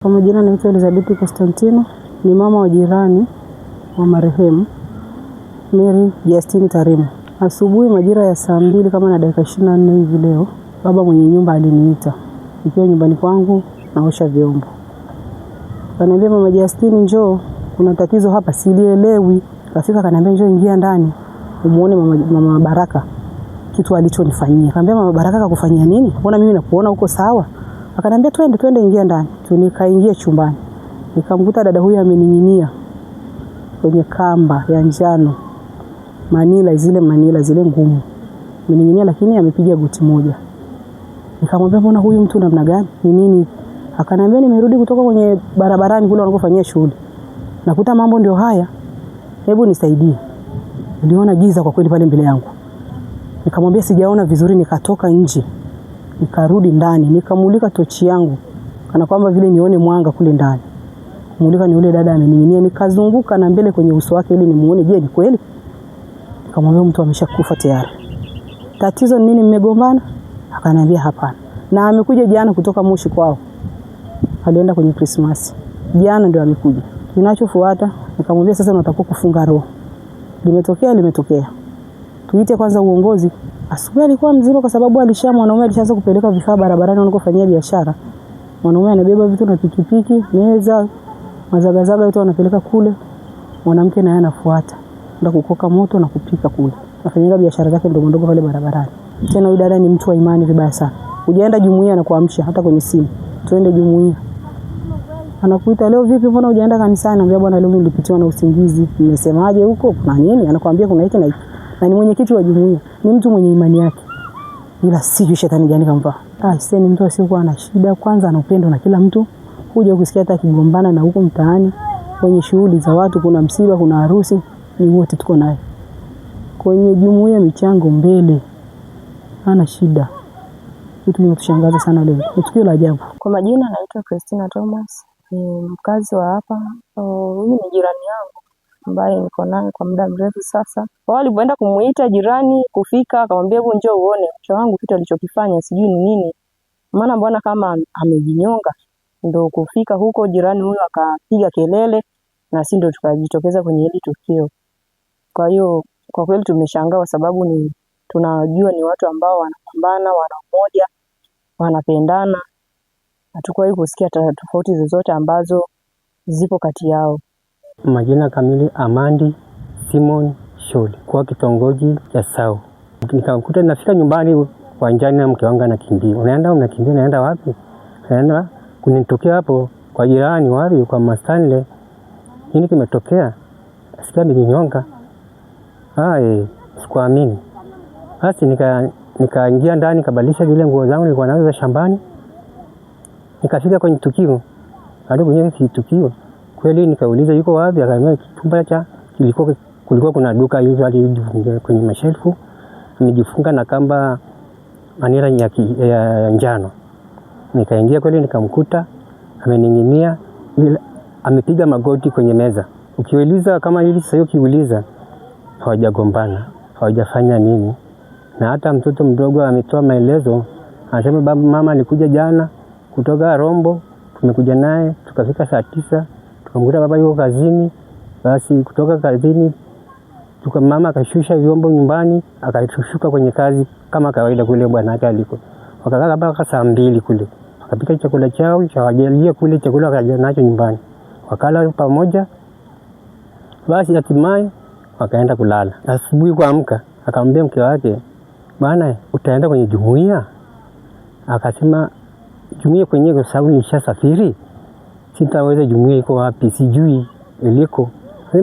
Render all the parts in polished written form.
Kwa majina naitwa Elizabeth Constantino, ni mama wa jirani wa marehemu Mary Justine Tarimo. Asubuhi majira ya saa 2 kama na dakika 24 hivi leo, baba mwenye nyumba aliniita nikiwa nyumbani kwangu naosha vyombo. Akaniambia, mama Justine, njoo, kuna tatizo hapa silielewi. Kafika akaniambia, njoo ingia ndani umuone mama Baraka kitu alichonifanyia. Akaniambia, mama Baraka kakufanyia nini? Mbona mimi nakuona uko sawa? Akaniambia, twende ingia ndani. Nikaingia chumbani. Nikamkuta dada huyu amening'inia kwenye kamba ya njano. Manila zile ngumu. Amening'inia lakini amepiga goti moja. Nikamwambia, mbona huyu mtu namna gani? Ni nini? Akaniambia, nimerudi kutoka kwenye barabarani kule wanakofanyia shughuli. Nakuta mambo ndio haya. Hebu nisaidie. Niliona giza kwa kweli pale mbele yangu. Nikamwambia sijaona vizuri, nikatoka nje. Nikarudi ndani, nikamulika tochi yangu kana kwamba vile nione mwanga kule ndani. Kumulika ni yule dada amening'inia, nikazunguka na mbele kwenye uso wake ili nimuone je ni kweli. Nikamwambia, mtu ameshakufa tayari. Tatizo ni nini, mmegombana? Akaniambia hapana. Na amekuja jana kutoka Moshi kwao. Alienda kwenye Christmas. Jana ndio amekuja. Kinachofuata nikamwambia, sasa nataka kufunga roho. Limetokea. Tuite kwanza uongozi. Asubuhi alikuwa mzima kwa sababu mwanaume alishaanza kupeleka vifaa barabarani wanakofanyia biashara. Mwanaume anabeba vitu na pikipiki, meza, mazagazaga yote wanapeleka kule. Mwanamke naye anafuata. Ndio kukoka moto na kupika kule. Anafanyia biashara zake ndogo pale barabarani. Tena huyu dada ni mtu wa imani vibaya sana. Hujaenda jumuiya na kuamsha hata kwenye simu. Tuende jumuiya. Anakuita, leo vipi, mbona hujaenda kanisani? Anambia, bwana leo nilipitiwa na usingizi. Nimesemaje huko? Kuna nini? Anakuambia kuna hiki na hiki. Na ni mwenyekiti wa jumuiya, ni mtu mwenye imani yake. Ila sijui shetani gani kampa. Sasa ni mtu asiyekuwa na shida, kwanza ana upendo na kila mtu. Huja kusikia hata kigombana na huko mtaani kwenye shughuli za watu, kuna msiba, kuna harusi, ni wote tuko naye. Kwenye jumuiya michango mbele. Hana shida. Kitu kinatushangaza sana leo. Ni tukio la ajabu. Kwa majina naitwa Christina Thomas, ni mkazi wa hapa. Huyu ni jirani yangu ambaye niko naye kwa muda mrefu sasa. Wao walipoenda kumuita jirani kufika, akamwambia, hebu njoo uone mke wangu kitu alichokifanya sijui ni nini. Maana mbona kama amejinyonga. Ndio kufika huko jirani huyo akapiga kelele na sisi ndio tukajitokeza kwenye hili tukio. Kwa hiyo kwa kweli tumeshangaa kwa sababu tunajua ni watu ambao wanapambana, wana umoja, wanapendana. Hatukuwahi kusikia tofauti zozote ambazo zipo kati yao. Majina kamili Amandi Simon Sholi, kwa kitongoji cha Sao. Nikakuta nafika nyumbani uwanjani na mke wangu anakimbia. Unaenda wapi? Naenda kunitokea hapo kwa jirani wapi kwa Mastanle. Nini kimetokea? Sikia nijinyonga. Sikuamini. Basi nikaingia ndani nikabadilisha zile nguo zangu nilikuwa nazo za shambani. Nikafika kwenye tukio. Hadi kwenye tukio. Kweli nikauliza yuko wapi? Akaniambia chumba cha kulikuwa kuna duka hizo alijifungia kwenye mashelfu. Amejifunga na kamba manira ya njano. Nikaingia kweli nikamkuta amening'inia, amepiga magoti kwenye meza. Ukiuliza kama hili sasa ukiuliza hawajagombana, hawajafanya nini. Na hata mtoto mdogo ametoa maelezo, anasema baba mama alikuja jana kutoka Rombo, tumekuja naye tukafika saa 9. Tukamkuta baba yuko kazini. Basi kutoka kazini mama akashusha vyombo nyumbani, akashuka kwenye kazi kama kawaida kule bwana yake aliko. Wakakaa mpaka saa 2 kule. Wakapika chakula chao, chawajalia kule chakula wakaja nacho nyumbani. Wakala pamoja. Basi hatimaye wakaenda kulala. Asubuhi kuamka akamwambia mke wake, bwana utaenda kwenye jumuiya? Akasema jumuiya kwenyewe kwa sababu nilishasafiri. Sitaweza, jumuiya iko wapi sijui iliko.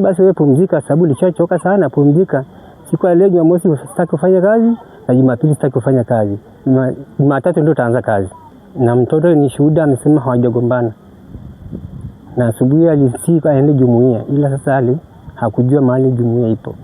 Basi wewe pumzika sababu ulishachoka sana, pumzika. Siku ya leo Jumamosi usitaki kufanya kazi na Jumapili usitaki kufanya kazi. Jumatatu ndio utaanza kazi. Na mtoto ni shuhuda amesema hawajagombana. Na asubuhi alisika aende jumuiya ila sasa hakujua mahali jumuiya ipo.